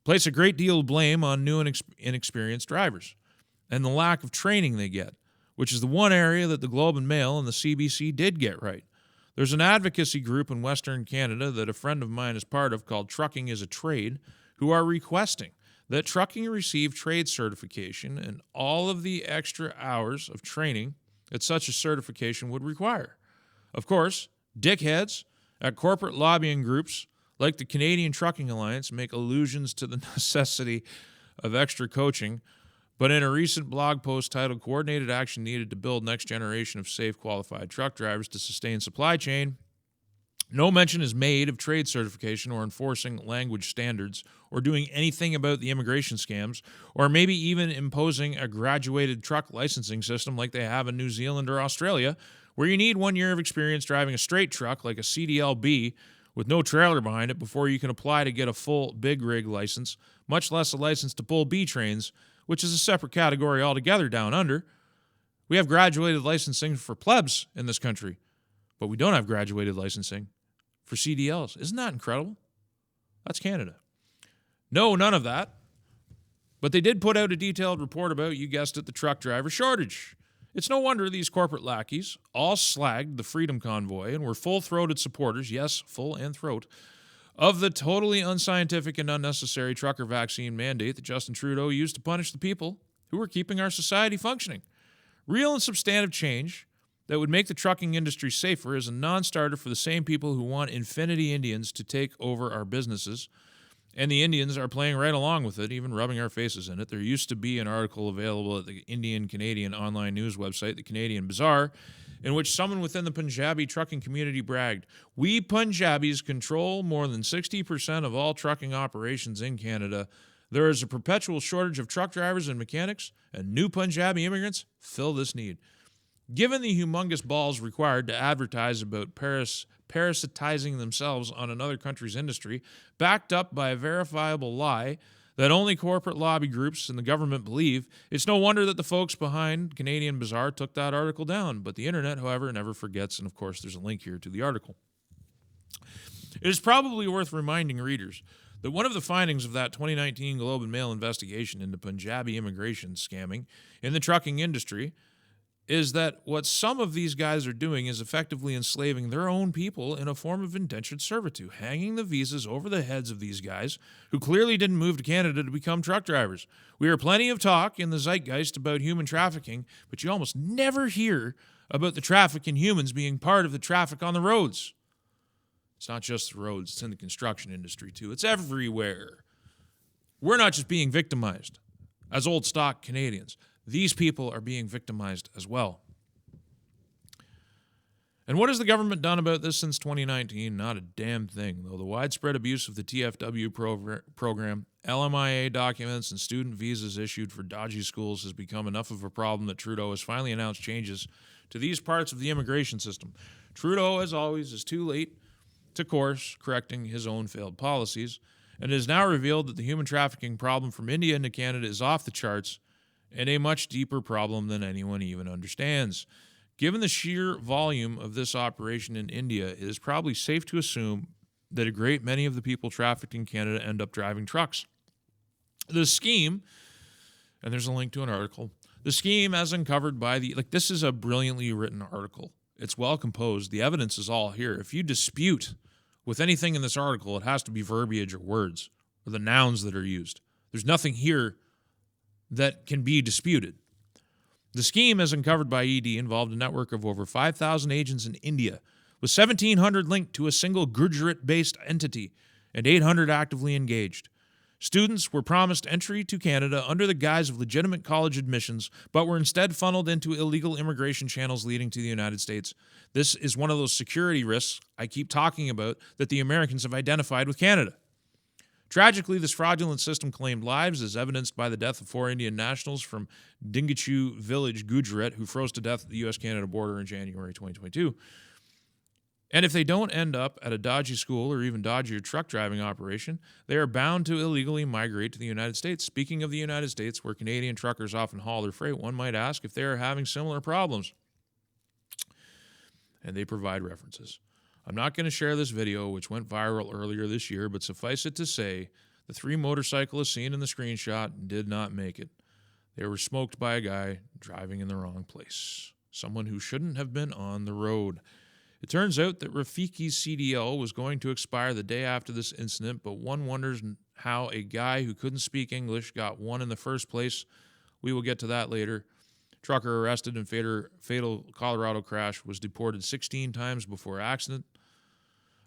place a great deal of blame on new and inexperienced drivers and the lack of training they get, which is the one area that the Globe and Mail and the CBC did get right. There's an advocacy group in Western Canada that a friend of mine is part of called Trucking is a Trade, who are requesting that trucking receive trade certification and all of the extra hours of training that such a certification would require. Of course, dickheads at corporate lobbying groups like the Canadian Trucking Alliance make allusions to the necessity of extra coaching, but in a recent blog post titled Coordinated Action Needed to Build Next Generation of Safe Qualified Truck Drivers to Sustain Supply Chain, no mention is made of trade certification or enforcing language standards or doing anything about the immigration scams or maybe even imposing a graduated truck licensing system like they have in New Zealand or Australia, where you need 1 year of experience driving a straight truck like a CDLB with no trailer behind it before you can apply to get a full big rig license, much less a license to pull B trains, which is a separate category altogether down under. We have graduated licensing for plebs in this country, but we don't have graduated licensing for CDLs. Isn't that incredible? That's Canada. No, none of that. But they did put out a detailed report about, you guessed it, the truck driver shortage. It's no wonder these corporate lackeys all slagged the Freedom Convoy and were full-throated supporters, yes, full and throat, of the totally unscientific and unnecessary trucker vaccine mandate that Justin Trudeau used to punish the people who were keeping our society functioning. Real and substantive change that would make the trucking industry safer is a non-starter for the same people who want infinity Indians to take over our businesses. And the Indians are playing right along with it, even rubbing our faces in it. There used to be an article available at the Indian-Canadian online news website, the Canadian Bazaar, in which someone within the Punjabi trucking community bragged, "We Punjabis control more than 60% of all trucking operations in Canada. There is a perpetual shortage of truck drivers and mechanics, and new Punjabi immigrants fill this need." Given the humongous balls required to advertise about parasitizing themselves on another country's industry, backed up by a verifiable lie that only corporate lobby groups and the government believe, it's no wonder that the folks behind Canadian Bazaar took that article down. But the internet, however, never forgets, and of course there's a link here to the article. It is probably worth reminding readers that one of the findings of that 2019 Globe and Mail investigation into Punjabi immigration scamming in the trucking industry is that what some of these guys are doing is effectively enslaving their own people in a form of indentured servitude, hanging the visas over the heads of these guys who clearly didn't move to Canada to become truck drivers. We hear plenty of talk in the zeitgeist about human trafficking, but you almost never hear about the traffic in humans being part of the traffic on the roads. It's not just the roads, it's in the construction industry too. It's everywhere. We're not just being victimized as old stock Canadians. These people are being victimized as well. And what has the government done about this since 2019? Not a damn thing, though. The widespread abuse of the TFW program, LMIA documents, and student visas issued for dodgy schools has become enough of a problem that Trudeau has finally announced changes to these parts of the immigration system. Trudeau, as always, is too late to course correcting his own failed policies, and it has now revealed that the human trafficking problem from India into Canada is off the charts and a much deeper problem than anyone even understands. Given the sheer volume of this operation in India, it is probably safe to assume that a great many of the people trafficked in Canada end up driving trucks. The scheme, and there's a link to an article, the scheme as uncovered by this is a brilliantly written article. It's well composed. The evidence is all here. If you dispute with anything in this article, it has to be verbiage or words or the nouns that are used. There's nothing here that can be disputed. The scheme, as uncovered by ED, involved a network of over 5,000 agents in India, with 1,700 linked to a single Gujarat-based entity and 800 actively engaged. Students were promised entry to Canada under the guise of legitimate college admissions, but were instead funneled into illegal immigration channels leading to the United States. This is one of those security risks I keep talking about that the Americans have identified with Canada. Tragically, this fraudulent system claimed lives, as evidenced by the death of 4 Indian nationals from Dingachu village, Gujarat, who froze to death at the U.S.-Canada border in January 2022. And if they don't end up at a dodgy school or even dodgier truck driving operation, they are bound to illegally migrate to the United States. Speaking of the United States, where Canadian truckers often haul their freight, one might ask if they are having similar problems. And they provide references. I'm not going to share this video, which went viral earlier this year, but suffice it to say, the 3 motorcyclists seen in the screenshot did not make it. They were smoked by a guy driving in the wrong place, someone who shouldn't have been on the road. It turns out that Rafiki's CDL was going to expire the day after this incident, but one wonders how a guy who couldn't speak English got one in the first place. We will get to that later. Trucker arrested in fatal Colorado crash was deported 16 times before accident.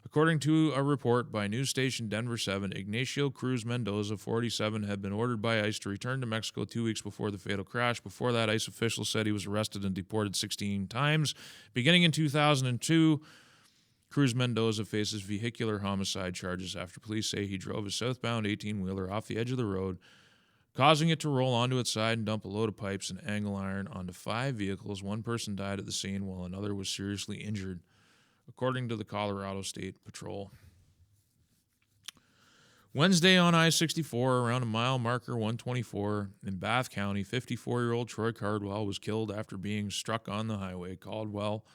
According to a report by news station Denver 7, Ignacio Cruz Mendoza, 47, had been ordered by ICE to return to Mexico 2 weeks before the fatal crash. Before that, ICE officials said he was arrested and deported 16 times. Beginning in 2002, Cruz Mendoza faces vehicular homicide charges after police say he drove a southbound 18-wheeler off the edge of the road, causing it to roll onto its side and dump a load of pipes and angle iron onto 5 vehicles. 1 person died at the scene while another was seriously injured, according to the Colorado State Patrol. Wednesday on I-64, around a mile marker 124 in Bath County, 54-year-old Troy Cardwell was killed after being struck on the highway. Caldwell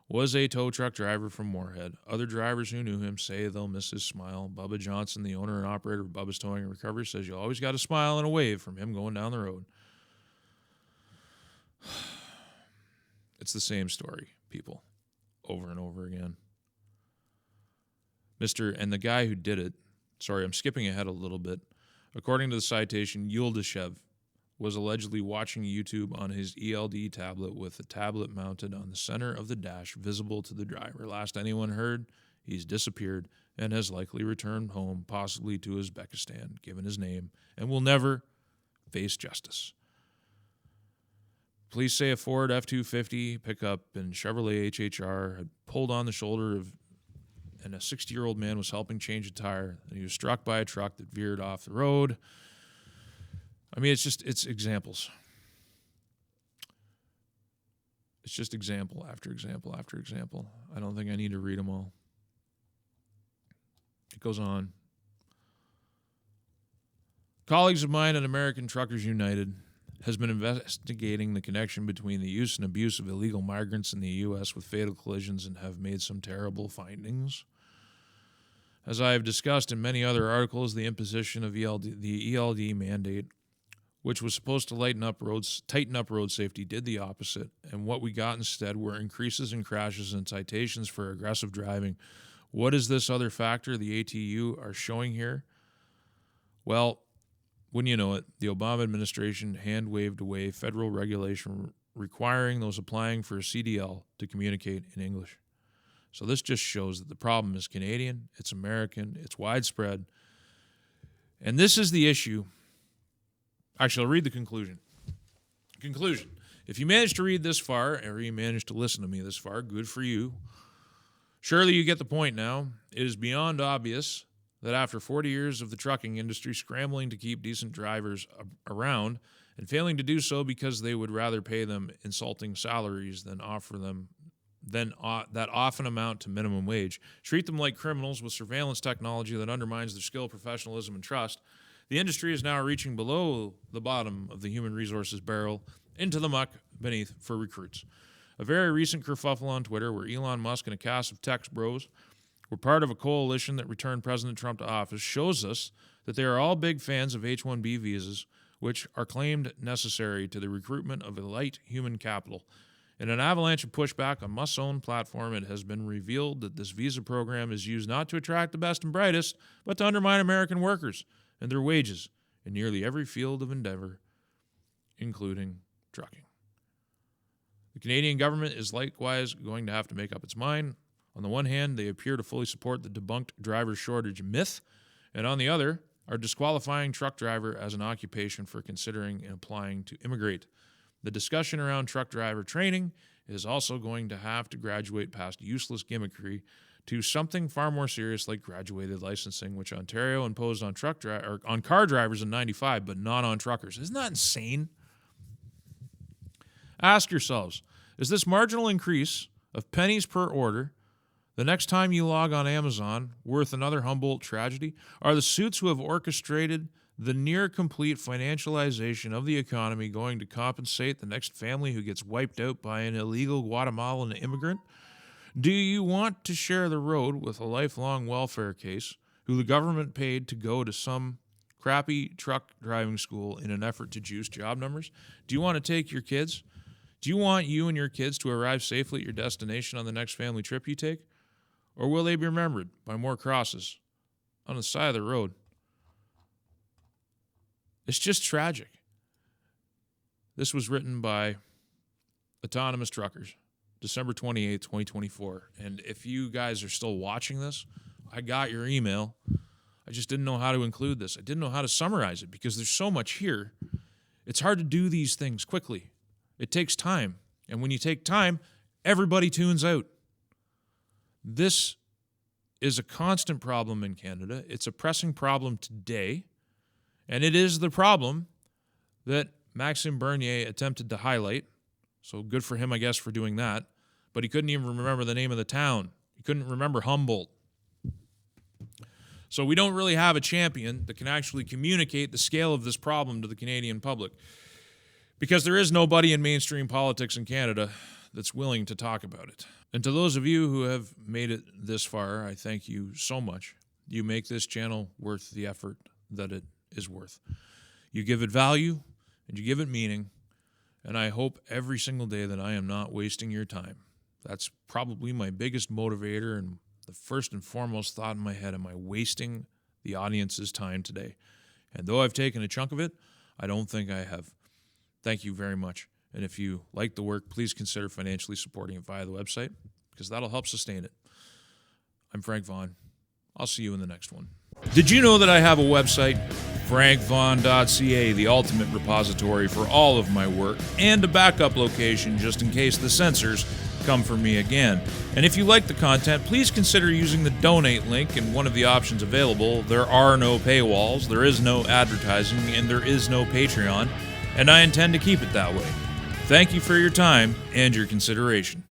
was a tow truck driver from Moorhead. Other drivers who knew him say they'll miss his smile. Bubba Johnson, the owner and operator of Bubba's Towing and Recovery, says you always got a smile and a wave from him going down the road. It's the same story, people, over and over again. And the guy who did it, sorry, I'm skipping ahead a little bit. According to the citation, Yuldashev was allegedly watching YouTube on his ELD tablet with the tablet mounted on the center of the dash visible to the driver. Last anyone heard, he's disappeared and has likely returned home, possibly to Uzbekistan, given his name, and will never face justice. Police say a Ford F-250 pickup and Chevrolet HHR had pulled on the shoulder of, and a 60-year-old man was helping change a tire, and he was struck by a truck that veered off the road. I mean, it's examples. It's just example after example after example. I don't think I need to read them all. It goes on. Colleagues of mine at American Truckers United has been investigating the connection between the use and abuse of illegal migrants in the U.S. with fatal collisions and have made some terrible findings. As I have discussed in many other articles, the imposition of the ELD mandate, which was supposed to tighten up road safety, did the opposite, and what we got instead were increases in crashes and citations for aggressive driving. What is this other factor the ATU are showing here? Well, wouldn't you know it, the Obama administration hand-waved away federal regulation requiring those applying for a CDL to communicate in English. So this just shows that the problem is Canadian, it's American, it's widespread. And this is the issue. Actually, I'll read the conclusion. Conclusion. If you managed to read this far, or you managed to listen to me this far, good for you. Surely you get the point now. It is beyond obvious that after 40 years of the trucking industry scrambling to keep decent drivers around and failing to do so because they would rather pay them insulting salaries than offer them that often amount to minimum wage, treat them like criminals with surveillance technology that undermines their skill, professionalism, and trust, the industry is now reaching below the bottom of the human resources barrel into the muck beneath for recruits. A very recent kerfuffle on Twitter where Elon Musk and a cast of tech bros were part of a coalition that returned President Trump to office shows us that they are all big fans of H-1B visas, which are claimed necessary to the recruitment of elite human capital. In an avalanche of pushback on Musk's own platform, it has been revealed that this visa program is used not to attract the best and brightest, but to undermine American workers and their wages in nearly every field of endeavor, including trucking. The Canadian government is likewise going to have to make up its mind. On the one hand, they appear to fully support the debunked driver shortage myth, and on the other, are disqualifying truck driver as an occupation for considering and applying to immigrate. The discussion around truck driver training is also going to have to graduate past useless gimmickry to something far more serious like graduated licensing, which Ontario imposed on on car drivers in '95, but not on truckers. Isn't that insane? Ask yourselves, is this marginal increase of pennies per order the next time you log on Amazon worth another Humboldt tragedy? Are the suits who have orchestrated the near-complete financialization of the economy going to compensate the next family who gets wiped out by an illegal Guatemalan immigrant? Do you want to share the road with a lifelong welfare case who the government paid to go to some crappy truck driving school in an effort to juice job numbers? Do you want to take your kids? Do you want you and your kids to arrive safely at your destination on the next family trip you take? Or will they be remembered by more crosses on the side of the road? It's just tragic. This was written by Autonomous Truckers, December 28th, 2024. And if you guys are still watching this, I got your email. I just didn't know how to include this. I didn't know how to summarize it because there's so much here. It's hard to do these things quickly. It takes time. And when you take time, everybody tunes out. This is a constant problem in Canada. It's a pressing problem today. And it is the problem that Maxime Bernier attempted to highlight. So good for him, I guess, for doing that. But he couldn't even remember the name of the town. He couldn't remember Humboldt. So we don't really have a champion that can actually communicate the scale of this problem to the Canadian public. Because there is nobody in mainstream politics in Canada that's willing to talk about it. And to those of you who have made it this far, I thank you so much. You make this channel worth the effort that it is worth. You give it value and you give it meaning, and I hope every single day that I am not wasting your time. That's probably my biggest motivator and the first and foremost thought in my head, am I wasting the audience's time today? And though I've taken a chunk of it, I don't think I have. Thank you very much. And if you like the work, please consider financially supporting it via the website, because that'll help sustain it. I'm Frank Vaughn. I'll see you in the next one. Did you know that I have a website? frankvaughn.ca, the ultimate repository for all of my work, and a backup location just in case the censors come for me again. And if you like the content, please consider using the donate link in one of the options available. There are no paywalls, there is no advertising, and there is no Patreon, and I intend to keep it that way. Thank you for your time and your consideration.